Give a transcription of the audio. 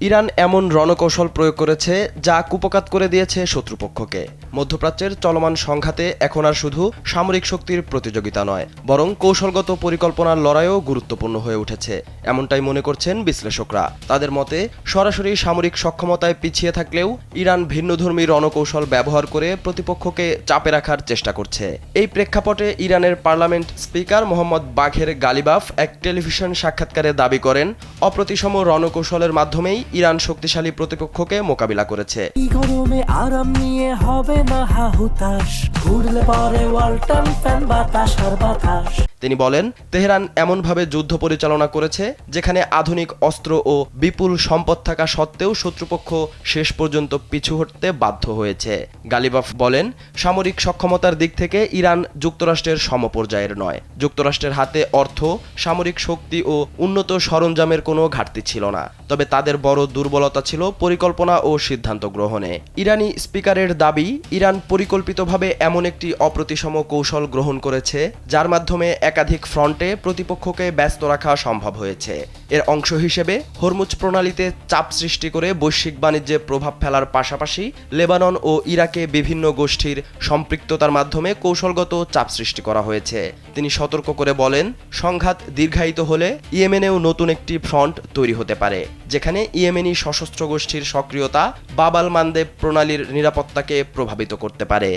Iran এমন রণকৌশল প্রয়োগ করেছে যা কুপকাত করে দিয়েছে শত্রুপক্ষকে। মধ্যপ্রাচ্যের চলমান সংঘাতে এখন আর শুধু সামরিক শক্তির প্রতিযোগিতা নয়, বরং কৌশলগত পরিকল্পনার লড়াইও গুরুত্বপূর্ণ হয়ে উঠেছে, এমনটাই মনে করছেন বিশ্লেষকরা। তাদের মতে সরাসরি সামরিক সক্ষমতায় পিছিয়ে থাকলেও ইরান ভিন্নধর্মী রণকৌশল ব্যবহার করে প্রতিপক্ষকে চাপে রাখার চেষ্টা করছে। এই প্রেক্ষাপটে ইরানের পার্লামেন্ট স্পিকার মোহাম্মদ বাঘের গালিবাফ এক টেলিভিশন সাক্ষাৎকারে দাবি করেন, অপ্রতিসম রণকৌশলের মাধ্যমেই ইরান শক্তিশালী প্রতিপক্ষকে মোকাবিলা করেছে। তিনি বলেন, তেহরান এমনভাবে যুদ্ধ পরিচালনা করেছে যেখানে আধুনিক অস্ত্র ও বিপুল সম্পদ থাকা সত্ত্বেও শত্রুপক্ষ শেষ পর্যন্ত পিছু হটতে বাধ্য হয়েছে। গালিবাফ বলেন, সামরিক সক্ষমতার দিক থেকে ইরান যুক্তরাষ্ট্রের সমপর্যায়ের নয়। যুক্তরাষ্ট্রের হাতে অর্থ, সামরিক শক্তি ও উন্নত সরঞ্জামের কোনো ঘাটতি ছিল না, তবে তাদের বড় দুর্বলতা ছিল পরিকল্পনা ও সিদ্ধান্ত গ্রহণে। ইরানি স্পিকারের দাবি, ইরান পরিকল্পিতভাবে এমন একটি অপ্রতিসম কৌশল গ্রহণ করেছে যার মাধ্যমে একাধিক ফ্রন্টে প্রতিপক্ষকে ব্যস্ত রাখা সম্ভব হয়েছে। এর অংশ হিসেবে হরমুজ প্রণালীতে চাপ সৃষ্টি করে বৈশ্বিক বাণিজ্যে প্রভাব ফেলার পাশাপাশি লেবানন ও ইরাকে বিভিন্ন গোষ্ঠীর সম্পৃক্ততার মাধ্যমে কৌশলগত চাপ সৃষ্টি করা হয়েছে। তিনি সতর্ক করে বলেন, সংঘাত দীর্ঘায়িত হলে ইয়েমেনেও নতুন একটি ফ্রন্ট তৈরি হতে পারে, যেখানে ইয়েমেনি সশস্ত্র গোষ্ঠীর সক্রিয়তা বাব আল মানদেব প্রণালীর নিরাপত্তাকে প্রভাবিত করতে পারে।